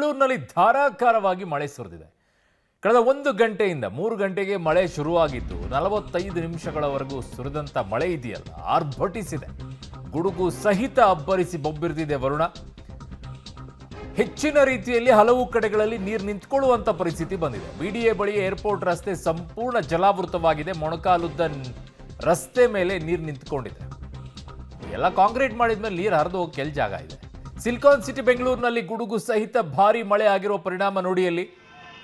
ಬೆಂಗಳೂರಿನಲ್ಲಿ ಧಾರಾಕಾರವಾಗಿ ಮಳೆ ಸುರಿದಿದೆ. ಕಳೆದ 1 ಗಂಟೆಯಿಂದ 3 ಗಂಟೆಗೆ ಮಳೆ ಶುರುವಾಗಿದ್ದು 45 ನಿಮಿಷಗಳವರೆಗೂ ಸುರಿದಂತ ಮಳೆ ಇದೆಯಲ್ಲ ಆರ್ಭಟಿಸಿದೆ. ಗುಡುಗು ಸಹಿತ ಅಬ್ಬರಿಸಿ ಬೊಬ್ಬಿರಿದಿದೆ ವರುಣ. ಹೆಚ್ಚಿನ ರೀತಿಯಲ್ಲಿ ಹಲವು ಕಡೆಗಳಲ್ಲಿ ನೀರು ನಿಂತ್ಕೊಳ್ಳುವಂತ ಪರಿಸ್ಥಿತಿ ಬಂದಿದೆ. ಬಿಡಿಎ ಬಳಿ ಏರ್ಪೋರ್ಟ್ ರಸ್ತೆ ಸಂಪೂರ್ಣ ಜಲಾವೃತವಾಗಿದೆ. ಮೊಣಕಾಲುದ್ದ ರಸ್ತೆ ಮೇಲೆ ನೀರು ನಿಂತ್ಕೊಂಡಿದೆ. ಎಲ್ಲ ಕಾಂಕ್ರೀಟ್ ಮಾಡಿದ್ಮೇಲೆ ನೀರು ಹರಿದು ಹೋಗಿ ಕೆಲ ಜಾಗ ಇದೆ. ಸಿಲಿಕಾನ್ ಸಿಟಿ ಬೆಂಗಳೂರಿನಲ್ಲಿ ಗುಡುಗು ಸಹಿತ ಭಾರಿ ಮಳೆ ಆಗಿರೋ ಪರಿಣಾಮ ನೋಡಿ ಅಲ್ಲಿ.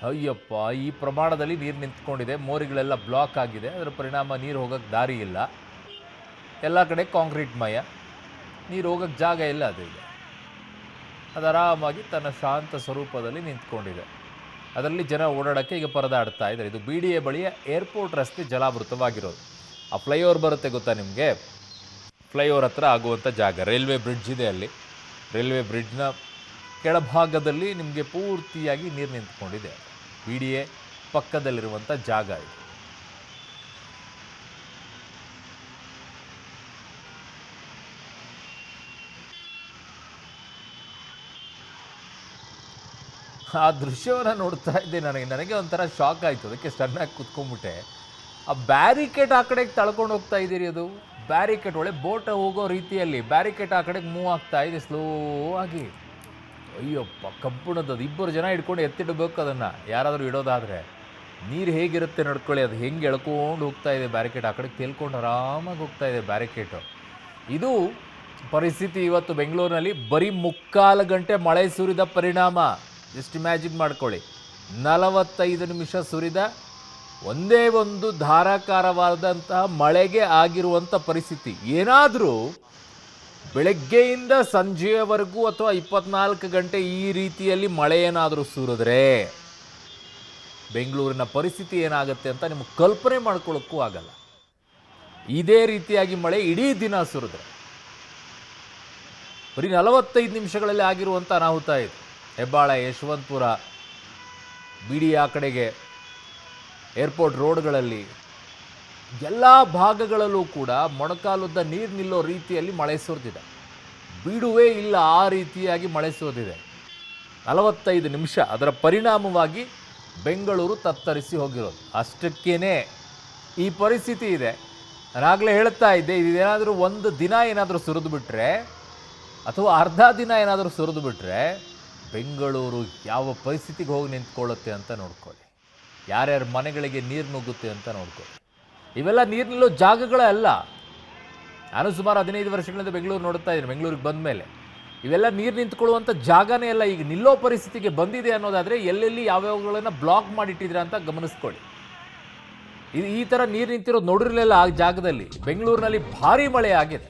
ಅಯ್ಯಪ್ಪ, ಈ ಪ್ರಮಾಣದಲ್ಲಿ ನೀರು ನಿಂತ್ಕೊಂಡಿದೆ. ಮೋರಿಗಳೆಲ್ಲ ಬ್ಲಾಕ್ ಆಗಿದೆ. ಅದರ ಪರಿಣಾಮ ನೀರು ಹೋಗಕ್ಕೆ ದಾರಿ ಇಲ್ಲ. ಎಲ್ಲ ಕಡೆ ಕಾಂಕ್ರೀಟ್ ಮಯ, ನೀರು ಹೋಗಕ್ಕೆ ಜಾಗ ಇಲ್ಲ. ಅದು ಇದೆ, ಅದು ಆರಾಮಾಗಿ ತನ್ನ ಶಾಂತ ಸ್ವರೂಪದಲ್ಲಿ ನಿಂತ್ಕೊಂಡಿದೆ. ಅದರಲ್ಲಿ ಜನ ಓಡಾಡೋಕ್ಕೆ ಈಗ ಪರದಾಡ್ತಾ ಇದ್ದಾರೆ. ಇದು ಬಿಡಿಎ ಬಳಿಯ ಏರ್ಪೋರ್ಟ್ ರಸ್ತೆ ಜಲಾವೃತವಾಗಿರೋದು. ಆ ಫ್ಲೈಓವರ್ ಬರುತ್ತೆ ಗೊತ್ತಾ ನಿಮಗೆ? ಫ್ಲೈಓವರ್ ಹತ್ರ ಆಗುವಂಥ ಜಾಗ, ರೈಲ್ವೆ ಬ್ರಿಡ್ಜ್ ಇದೆ ಅಲ್ಲಿ. ರೈಲ್ವೆ ಬ್ರಿಡ್ಜ್ನ ಕೆಳಭಾಗದಲ್ಲಿ ನಿಮಗೆ ಪೂರ್ತಿಯಾಗಿ ನೀರು ನಿಂತ್ಕೊಂಡಿದೆ. ಬಿಡಿಎ ಪಕ್ಕದಲ್ಲಿರುವಂಥ ಜಾಗ ಇದು. ಆ ದೃಶ್ಯವನ್ನು ನೋಡ್ತಾ ಇದ್ದೆ, ನನಗೆ ಒಂಥರ ಶಾಕ್ ಆಯಿತು. ಅದಕ್ಕೆ ಸಣ್ಣಾಗಿ ಕುತ್ಕೊಂಡ್ಬಿಟ್ಟೆ. ಆ ಬ್ಯಾರಿಕೇಡ್ ಆ ಕಡೆಗೆ ತಳ್ಕೊಂಡು ಹೋಗ್ತಾ ಇದ್ದೀರಿ. ಅದು ಬ್ಯಾರಿಕೇಡ್ ಒಳ್ಳೆ ಬೋಟ್ ಹೋಗೋ ರೀತಿಯಲ್ಲಿ ಬ್ಯಾರಿಕೇಡ್ ಆ ಕಡೆಗೆ ಮೂವ್ ಆಗ್ತಾ ಇದೆ ಸ್ಲೋ ಆಗಿ. ಅಯ್ಯಪ್ಪ, ಕಬ್ಬಣದದು. 2 ಜನ ಹಿಡ್ಕೊಂಡು ಎತ್ತಿಡಬೇಕು ಅದನ್ನು, ಯಾರಾದರೂ ಇಡೋದಾದರೆ. ನೀರು ಹೇಗಿರುತ್ತೆ ನಡ್ಕೊಳ್ಳಿ, ಅದು ಹೆಂಗೆ ಎಳ್ಕೊಂಡು ಹೋಗ್ತಾ ಇದೆ. ಬ್ಯಾರಿಕೇಡ್ ಆ ಕಡೆಗೆ ತೇಲ್ಕೊಂಡು ಆರಾಮಾಗಿ ಹೋಗ್ತಾ ಇದೆ ಬ್ಯಾರಿಕೇಡು. ಇದು ಪರಿಸ್ಥಿತಿ ಇವತ್ತು ಬೆಂಗಳೂರಿನಲ್ಲಿ. ಬರೀ 3/4 ಗಂಟೆ ಮಳೆ ಸುರಿದ ಪರಿಣಾಮ. ಜಸ್ಟ್ ಇಮ್ಯಾಜಿನ್ ಮಾಡ್ಕೊಳ್ಳಿ, 45 ನಿಮಿಷ ಸುರಿದ ಒಂದೇ ಒಂದು ಧಾರಾಕಾರವಾದಂತಹ ಮಳೆಗೆ ಆಗಿರುವಂಥ ಪರಿಸ್ಥಿತಿ. ಏನಾದರೂ ಬೆಳಗ್ಗೆಯಿಂದ ಸಂಜೆಯವರೆಗೂ ಅಥವಾ 24 ಗಂಟೆ ಈ ರೀತಿಯಲ್ಲಿ ಮಳೆ ಏನಾದರೂ ಸುರಿದ್ರೆ ಬೆಂಗಳೂರಿನ ಪರಿಸ್ಥಿತಿ ಏನಾಗುತ್ತೆ ಅಂತ ನಿಮಗೆ ಕಲ್ಪನೆ ಮಾಡ್ಕೊಳ್ಳೋಕ್ಕೂ ಆಗಲ್ಲ. ಇದೇ ರೀತಿಯಾಗಿ ಮಳೆ ಇಡೀ ದಿನ ಸುರಿದ್ರೆ ಬರೀ 45 ನಿಮಿಷಗಳಲ್ಲಿ ಆಗಿರುವಂಥ ಅನಾಹುತ ಇದು. ಹೆಬ್ಬಾಳ, ಯಶವಂತಪುರ, ಬಿಡಿಎ ಆ ಕಡೆಗೆ ಏರ್ಪೋರ್ಟ್ ರೋಡ್ಗಳಲ್ಲಿ ಎಲ್ಲ ಭಾಗಗಳಲ್ಲೂ ಕೂಡ ಮೊಣಕಾಲುದ್ದ ನೀರು ನಿಲ್ಲೋ ರೀತಿಯಲ್ಲಿ ಮಳೆ ಸುರಿದಿದೆ. ಬಿಡುವೇ ಇಲ್ಲ, ಆ ರೀತಿಯಾಗಿ ಮಳೆ ಸುರಿದಿದೆ 45 ನಿಮಿಷ. ಅದರ ಪರಿಣಾಮವಾಗಿ ಬೆಂಗಳೂರು ತತ್ತರಿಸಿ ಹೋಗಿರೋದು. ಅಷ್ಟಕ್ಕೇ ಈ ಪರಿಸ್ಥಿತಿ ಇದೆ. ನಾನಾಗಲೇ ಹೇಳ್ತಾ ಇದ್ದೆ, ಇದೇನಾದರೂ ಒಂದು ದಿನ ಏನಾದರೂ ಸುರಿದು ಬಿಟ್ಟರೆ ಅಥವಾ ಅರ್ಧ ದಿನ ಏನಾದರೂ ಸುರಿದು ಬಿಟ್ಟರೆ ಬೆಂಗಳೂರು ಯಾವ ಪರಿಸ್ಥಿತಿಗೆ ಹೋಗಿ ನಿಂತ್ಕೊಳ್ಳುತ್ತೆ ಅಂತ ನೋಡ್ಕೊಳ್ಳಿ. ಯಾರ್ಯಾರ ಮನೆಗಳಿಗೆ ನೀರು ನುಗ್ಗುತ್ತೆ ಅಂತ ನೋಡ್ಕೊಳ್ಳಿ. ಇವೆಲ್ಲ ನೀರು ನಿಲ್ಲೋ ಜಾಗಗಳೇ ಅಲ್ಲ. ನಾನು ಸುಮಾರು 15 ವರ್ಷಗಳಿಂದ ಬೆಂಗಳೂರು ನೋಡ್ತಾ ಇದ್ದೀನಿ. ಬೆಂಗಳೂರಿಗೆ ಬಂದ ಮೇಲೆ ಇವೆಲ್ಲ ನೀರು ನಿಂತ್ಕೊಳ್ಳುವಂಥ ಜಾಗನೇ ಅಲ್ಲ. ಈಗ ನಿಲ್ಲೋ ಪರಿಸ್ಥಿತಿಗೆ ಬಂದಿದೆ ಅನ್ನೋದಾದರೆ ಎಲ್ಲೆಲ್ಲಿ ಯಾವ್ಯಾವುಗಳನ್ನು ಬ್ಲಾಕ್ ಮಾಡಿಟ್ಟಿದ್ರೆ ಅಂತ ಗಮನಿಸ್ಕೊಳ್ಳಿ. ಈ ಥರ ನೀರು ನಿಂತಿರೋದು ನೋಡಿರಲಿಲ್ಲ ಆ ಜಾಗದಲ್ಲಿ. ಬೆಂಗಳೂರಿನಲ್ಲಿ ಭಾರಿ ಮಳೆ ಆಗಿದೆ.